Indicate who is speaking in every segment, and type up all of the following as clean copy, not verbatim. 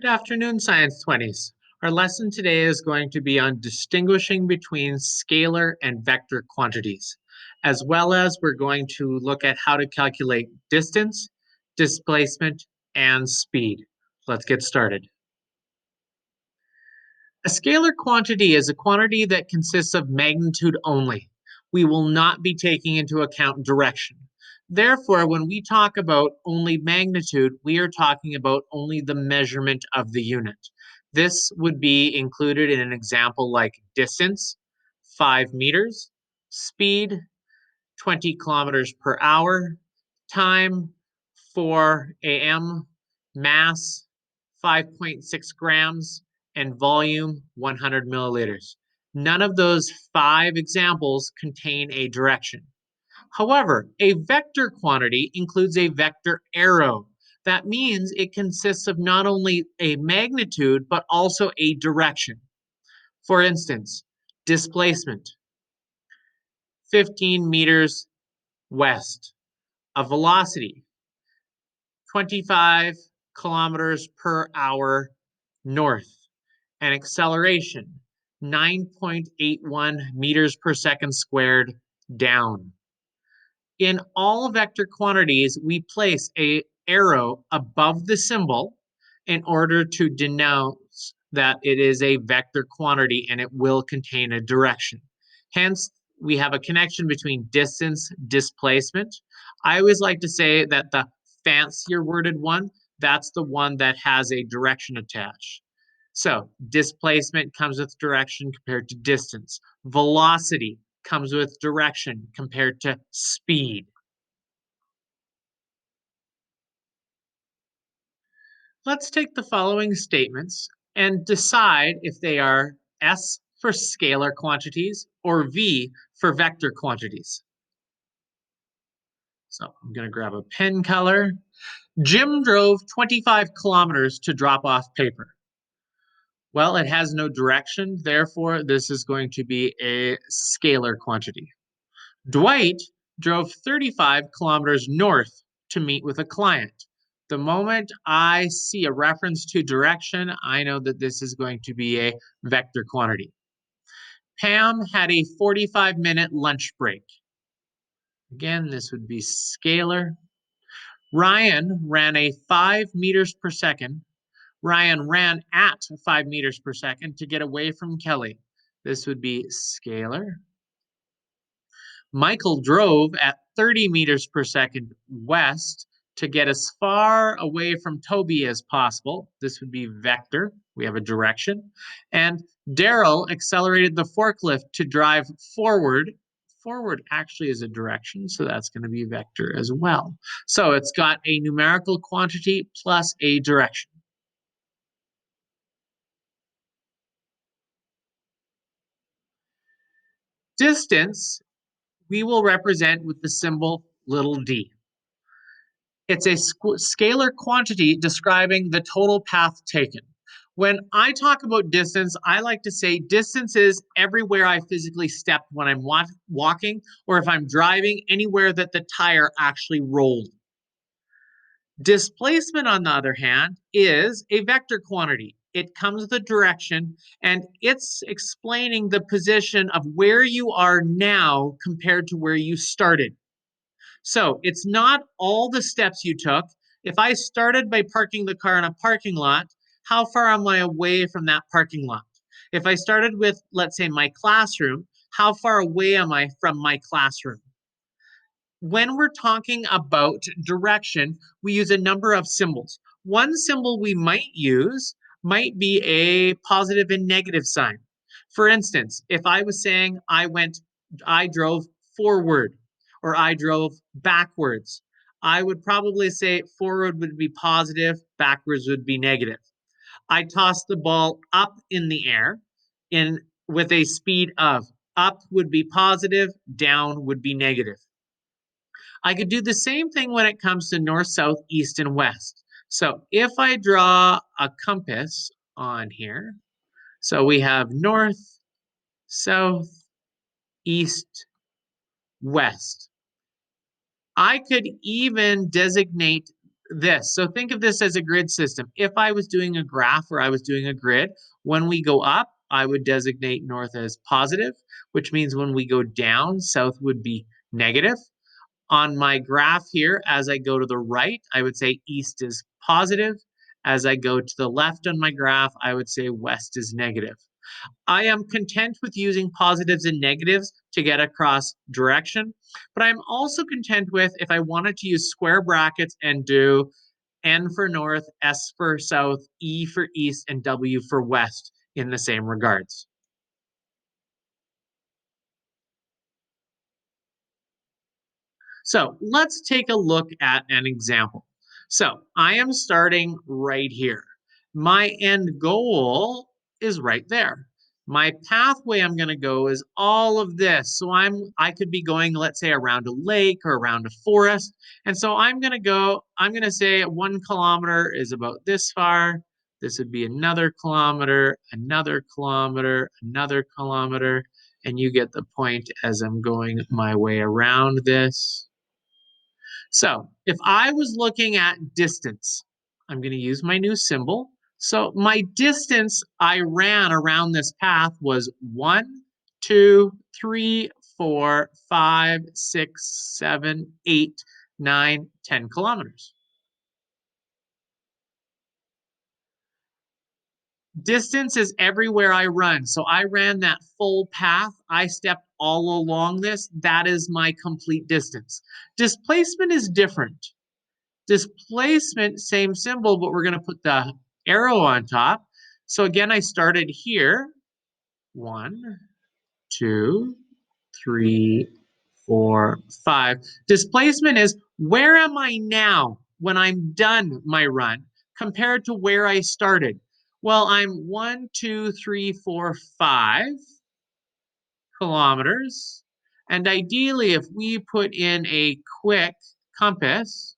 Speaker 1: Good afternoon, Science 20s. Our lesson today is going to be on distinguishing between scalar and vector quantities, as well as we're going to look at how to calculate distance, displacement, and speed. Let's get started. A scalar quantity is a quantity that consists of magnitude only. We will not be taking into account direction. Therefore, when we talk about only magnitude, we are talking about only the measurement of the unit. This would be included in an example like distance, 5 meters, speed, 20 kilometers per hour, time, 4 a.m., mass, 5.6 grams, and volume, 100 milliliters. None of those 5 examples contain a direction. However, a vector quantity includes a vector arrow. That means it consists of not only a magnitude, but also a direction. For instance, displacement, 15 meters west. A velocity, 25 kilometers per hour north. An acceleration, 9.81 meters per second squared down. In all vector quantities, we place an arrow above the symbol in order to denounce that it is a vector quantity and it will contain a direction. Hence, we have a connection between distance, displacement. I always like to say that the fancier worded one, that's the one that has a direction attached. So displacement comes with direction compared to distance. Velocity comes with direction compared to speed. Let's take the following statements and decide if they are S for scalar quantities or V for vector quantities. So I'm going to grab a pen color. Jim drove 25 kilometers to drop off paper. Well, it has no direction, therefore this is going to be a scalar quantity. Dwight drove 35 kilometers north to meet with a client. The moment I see a reference to direction, I know that this is going to be a vector quantity. Pam had a 45-minute lunch break. Again, this would be scalar. Ryan ran a 5 meters per second. Ryan ran at 5 meters per second to get away from Kelly. This would be scalar. Michael drove at 30 meters per second west to get as far away from Toby as possible. This would be vector. We have a direction. And Daryl accelerated the forklift to drive forward. Forward actually is a direction, so that's going to be vector as well. So it's got a numerical quantity plus a direction. Distance, we will represent with the symbol little d. It's a scalar quantity describing the total path taken. When I talk about distance, I like to say distance is everywhere I physically stepped when I'm walking, or if I'm driving, anywhere that the tire actually rolled. Displacement, on the other hand, is a vector quantity. It comes with a direction, and it's explaining the position of where you are now compared to where you started. So it's not all the steps you took. If I started by parking the car in a parking lot, how far am I away from that parking lot? If I started with, let's say, my classroom, how far away am I from my classroom? When we're talking about direction, we use a number of symbols. One symbol we might use might be a positive and negative sign. For instance, if I was saying I drove forward, or I drove backwards, I would probably say forward would be positive, backwards would be negative. I tossed the ball up in the air with a speed of up would be positive, down would be negative. I could do the same thing when it comes to north, south, east, and west. So if I draw a compass on here, so we have north, south, east, west. I could even designate this. So think of this as a grid system. If I was doing a graph or I was doing a grid, when we go up, I would designate north as positive, which means when we go down, south would be negative. On my graph here, as I go to the right, I would say east is positive. As I go to the left on my graph, I would say west is negative. I am content with using positives and negatives to get across direction, but I'm also content with if I wanted to use square brackets and do N for north, S for south, E for east, and W for west in the same regards. So let's take a look at an example. So I am starting right here. My end goal is right there. My pathway I'm going to go is all of this. So I could be going, let's say, around a lake or around a forest. And so I'm going to say 1 kilometer is about this far. This would be another kilometer, another kilometer, another kilometer. And you get the point as I'm going my way around this. So if I was looking at distance, I'm going to use my new symbol. So my distance I ran around this path was 1, 2, 3, 4, 5, 6, 7, 8, 9, 10 kilometers. Distance is everywhere I run. So I ran that full path. I stepped all along this. That is my complete distance. Displacement is different. Displacement, same symbol, but we're going to put the arrow on top. So again, I started here. 1, 2, 3, 4, 5. Displacement is where am I now when I'm done my run compared to where I started? Well, I'm 1, 2, 3, 4, 5 kilometers. And ideally, if we put in a quick compass,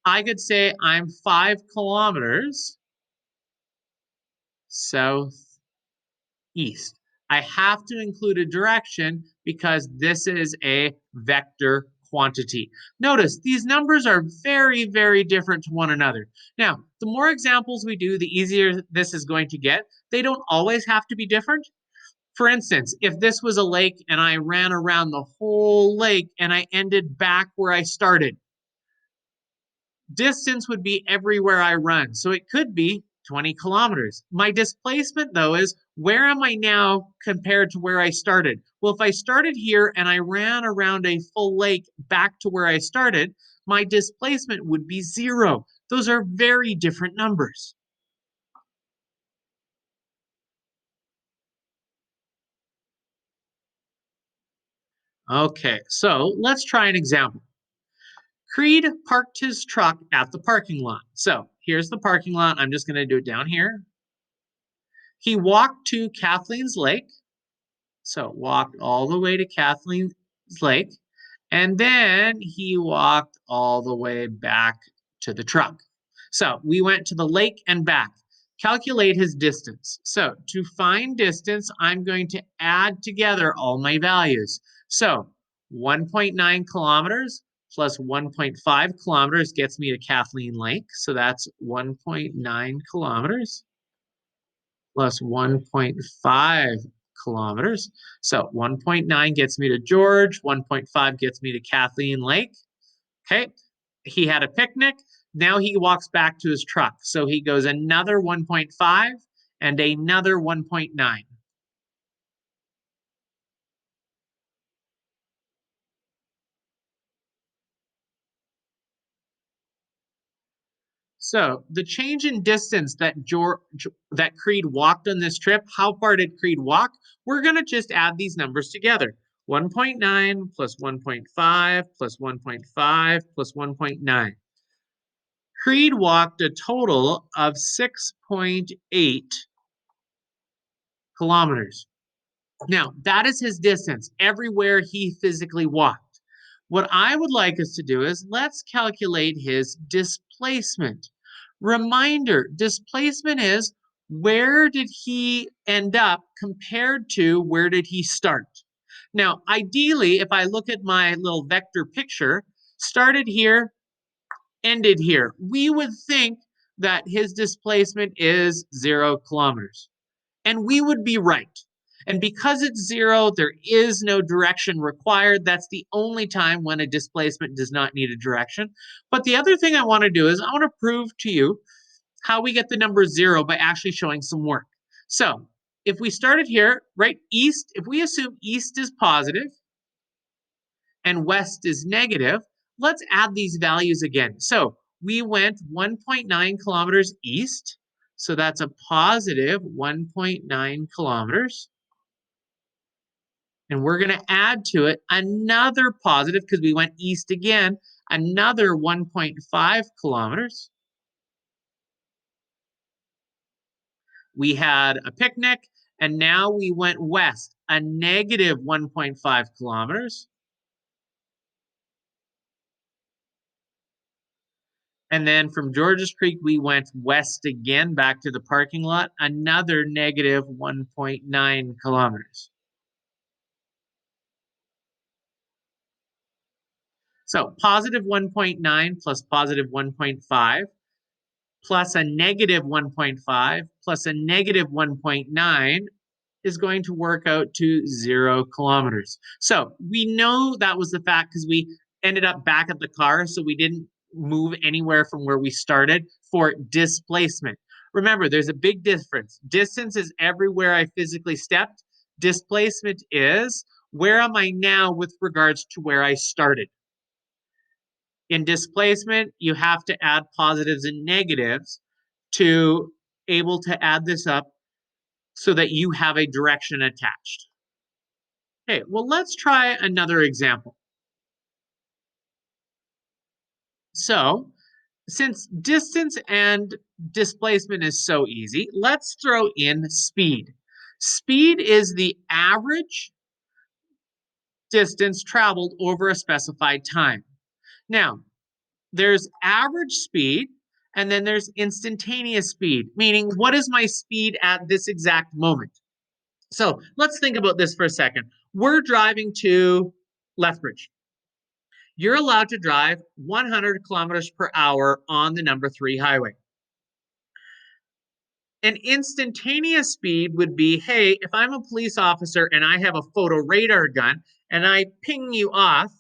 Speaker 1: I could say I'm 5 kilometers southeast. I have to include a direction because this is a vector quantity. Notice these numbers are very, very different to one another. Now, the more examples we do, the easier this is going to get. They don't always have to be different. For instance, if this was a lake and I ran around the whole lake and I ended back where I started, distance would be everywhere I run. So it could be 20 kilometers. My displacement, though, is where am I now compared to where I started? Well, if I started here and I ran around a full lake back to where I started, my displacement would be 0. Those are very different numbers. Okay, so let's try an example. Creed parked his truck at the parking lot. So here's the parking lot. I'm just going to do it down here. He walked to Kathleen's Lake. So walked all the way to Kathleen's Lake, and then he walked all the way back to the truck. So we went to the lake and back. Calculate his distance. So to find distance, I'm going to add together all my values. So 1.9 kilometers plus 1.5 kilometers gets me to Kathleen Lake. So that's 1.9 kilometers plus 1.5 kilometers. So 1.9 gets me to George, 1.5 gets me to Kathleen Lake. Okay, he had a picnic. Now he walks back to his truck. So he goes another 1.5 and another 1.9. So the change in distance that Creed walked on this trip, how far did Creed walk? We're going to just add these numbers together. 1.9 plus 1.5 plus 1.5 plus 1.9. Creed walked a total of 6.8 kilometers. Now, that is his distance everywhere he physically walked. What I would like us to do is let's calculate his displacement. Reminder, displacement is where did he end up compared to where did he start? Now, ideally, if I look at my little vector picture, started here, ended here, we would think that his displacement is 0 kilometers. And we would be right. And because it's 0, there is no direction required. That's the only time when a displacement does not need a direction. But the other thing I want to do is I want to prove to you how we get the number 0 by actually showing some work. So if we started here, right, east, if we assume east is positive and west is negative, let's add these values again. So we went 1.9 kilometers east. So that's a positive 1.9 kilometers. And we're going to add to it another positive, because we went east again, another 1.5 kilometers. We had a picnic, and now we went west, a negative 1.5 kilometers. And then from Georges Creek, we went west again back to the parking lot, another negative 1.9 kilometers. So positive 1.9 plus positive 1.5 plus a negative 1.5 plus a negative 1.9 is going to work out to 0 kilometers. So we know that was the fact because we ended up back at the car, so we didn't move anywhere from where we started for displacement. Remember, there's a big difference. Distance is everywhere I physically stepped. Displacement is where am I now with regards to where I started. In displacement, you have to add positives and negatives to able to add this up so that you have a direction attached. Okay, well, let's try another example. So, since distance and displacement is so easy, let's throw in speed. Speed is the average distance traveled over a specified time. Now, there's average speed, and then there's instantaneous speed, meaning what is my speed at this exact moment? So let's think about this for a second. We're driving to Lethbridge. You're allowed to drive 100 kilometers per hour on the number 3 highway. An instantaneous speed would be, hey, if I'm a police officer and I have a photo radar gun and I ping you off,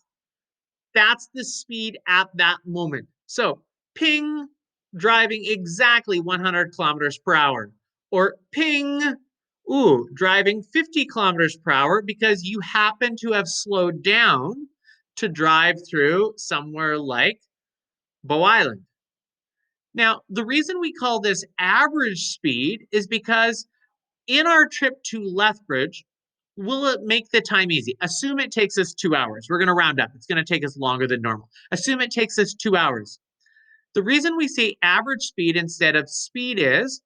Speaker 1: that's the speed at that moment. So ping, driving exactly 100 kilometers per hour. Or ping, driving 50 kilometers per hour because you happen to have slowed down to drive through somewhere like Bow Island. Now, the reason we call this average speed is because in our trip to Lethbridge, will it make the time easy? Assume it takes us 2 hours. We're going to round up. It's going to take us longer than normal. Assume it takes us 2 hours. The reason we say average speed instead of speed is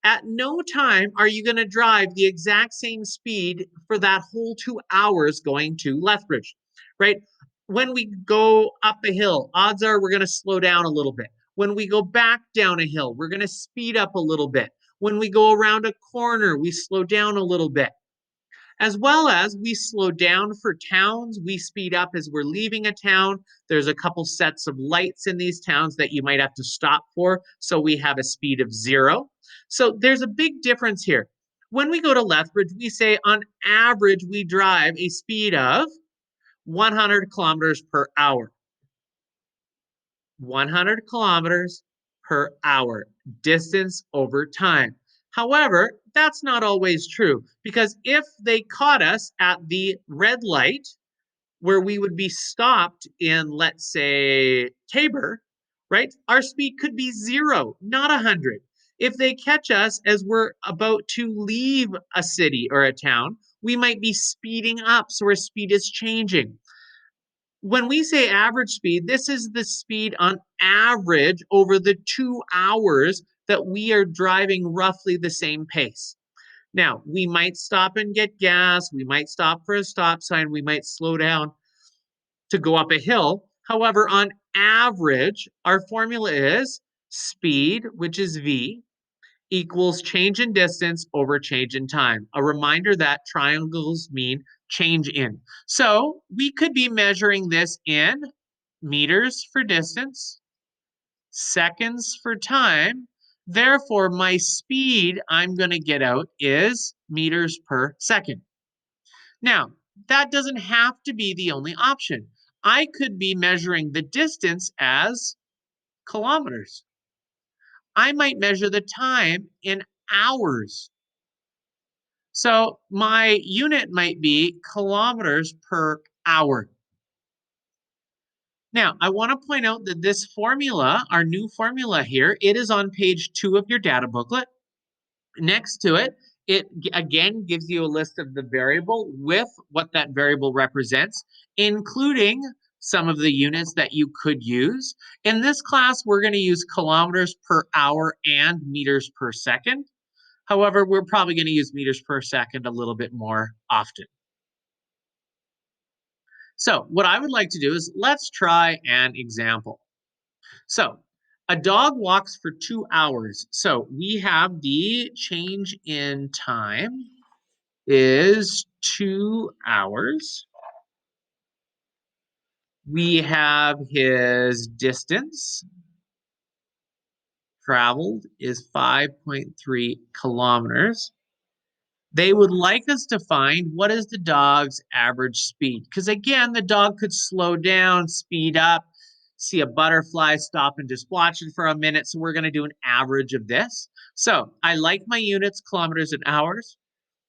Speaker 1: at no time are you going to drive the exact same speed for that whole 2 hours going to Lethbridge, right? When we go up a hill, odds are we're going to slow down a little bit. When we go back down a hill, we're going to speed up a little bit. When we go around a corner, we slow down a little bit. As well as we slow down for towns, we speed up as we're leaving a town. There's a couple sets of lights in these towns that you might have to stop for, so we have a speed of 0. So there's a big difference here. When we go to Lethbridge, we say on average we drive a speed of 100 kilometers per hour. 100 kilometers per hour, distance over time. However, that's not always true because if they caught us at the red light where we would be stopped in, let's say, Tabor, right? Our speed could be 0, not 100. If they catch us as we're about to leave a city or a town, we might be speeding up, so our speed is changing. When we say average speed, this is the speed on average over the 2 hours that we are driving roughly the same pace. Now, we might stop and get gas, we might stop for a stop sign, we might slow down to go up a hill. However, on average, our formula is speed, which is v, equals change in distance over change in time. A reminder that triangles mean change in. So we could be measuring this in meters for distance, seconds for time. Therefore, my speed I'm going to get out is meters per second. Now, that doesn't have to be the only option. I could be measuring the distance as kilometers. I might measure the time in hours. So my unit might be kilometers per hour. Now, I want to point out that this formula, our new formula here, it is on page 2 of your data booklet. Next to it, it again gives you a list of the variable with what that variable represents, including some of the units that you could use. In this class, we're going to use kilometers per hour and meters per second. However, we're probably going to use meters per second a little bit more often. So what I would like to do is let's try an example. So a dog walks for 2 hours. So we have the change in time is 2 hours. We have his distance traveled is 5.3 kilometers. They would like us to find what is the dog's average speed. Because again, the dog could slow down, speed up, see a butterfly, stop and just watch it for a minute. So we're going to do an average of this. So I like my units, kilometers and hours.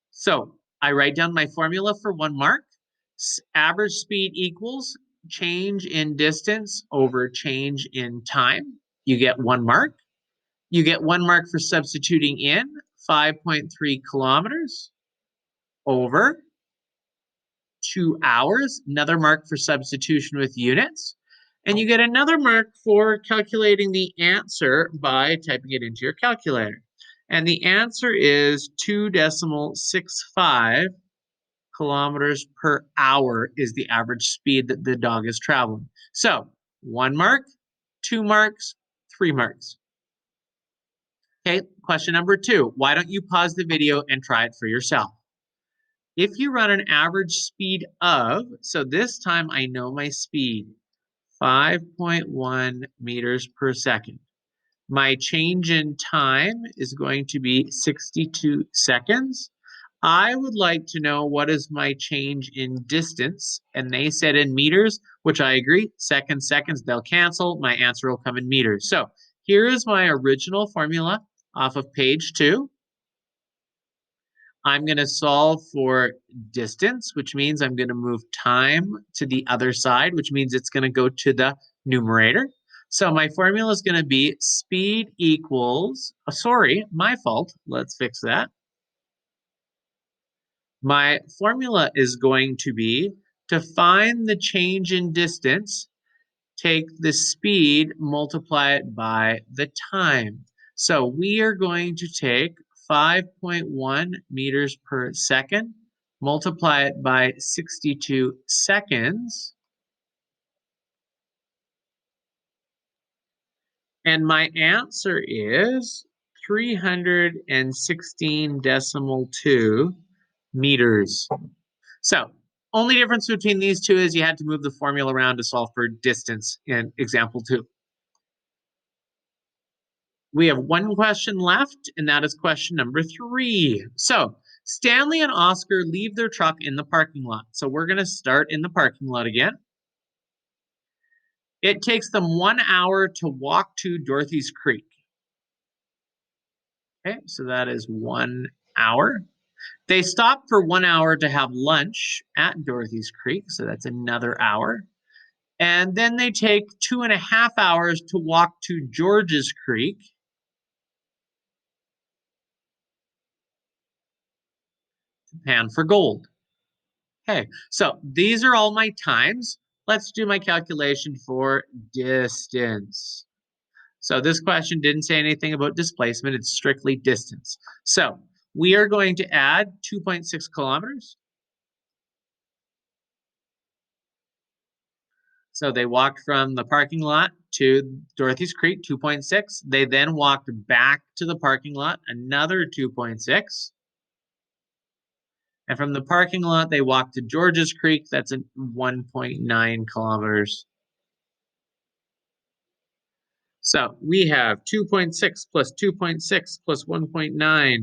Speaker 1: So I write down my formula for 1 mark. Average speed equals change in distance over change in time. You get 1 mark. You get 1 mark for substituting in 5.3 kilometers over 2 hours, another mark for substitution with units, and you get another mark for calculating the answer by typing it into your calculator. And the answer is 2.65 kilometers per hour is the average speed that the dog is traveling. So 1 mark, 2 marks, 3 marks. Okay, question number 2. Why don't you pause the video and try it for yourself? If you run an average speed of, so this time I know my speed, 5.1 meters per second. My change in time is going to be 62 seconds. I would like to know what is my change in distance, and they said in meters, which I agree, seconds, they'll cancel, my answer will come in meters. So here is my original formula off of page 2. I'm going to solve for distance, which means I'm going to move time to the other side, which means it's going to go to the numerator. So my formula is going to be speed equals, sorry, my fault. Let's fix that. My formula is going to be to find the change in distance, take the speed, multiply it by the time. So we are going to take 5.1 meters per second, multiply it by 62 seconds. And my answer is 316.2 meters. So only difference between these two is you had to move the formula around to solve for distance in example 2. We have 1 question left, and that is question number 3. So Stanley and Oscar leave their truck in the parking lot. So we're going to start in the parking lot again. It takes them 1 hour to walk to Dorothy's Creek. Okay, so that is 1 hour. They stop for 1 hour to have lunch at Dorothy's Creek, so that's another hour. And then they take 2.5 hours to walk to George's Creek. Pan for gold. Okay, so these are all my times. Let's do my calculation for distance. So this question didn't say anything about displacement, it's strictly distance. So we are going to add 2.6 kilometers. So they walked from the parking lot to Dorothy's Creek, 2.6. They then walked back to the parking lot, another 2.6. And from the parking lot, they walked to George's Creek. That's 1.9 kilometers. So we have 2.6 plus 2.6 plus 1.9,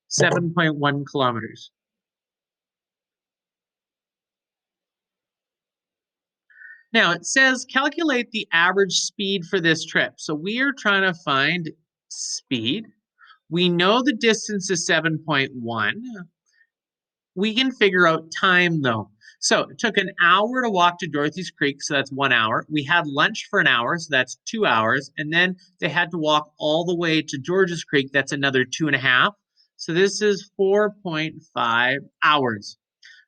Speaker 1: 7.1 kilometers. Now it says calculate the average speed for this trip. So we are trying to find speed. We know the distance is 7.1. We can figure out time though. So it took an hour to walk to Dorothy's Creek, so that's 1 hour. We had lunch for an hour, so that's 2 hours. And then they had to walk all the way to George's Creek, that's another 2.5. So this is 4.5 hours.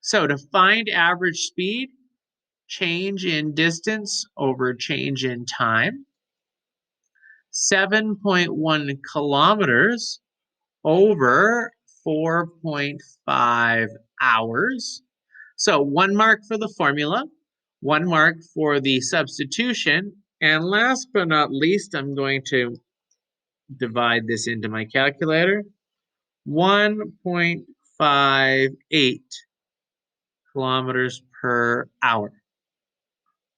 Speaker 1: So to find average speed, change in distance over change in time. 7.1 kilometers over 4.5 hours. So 1 mark for the formula, 1 mark for the substitution, and last but not least, I'm going to divide this into my calculator. 1.58 kilometers per hour.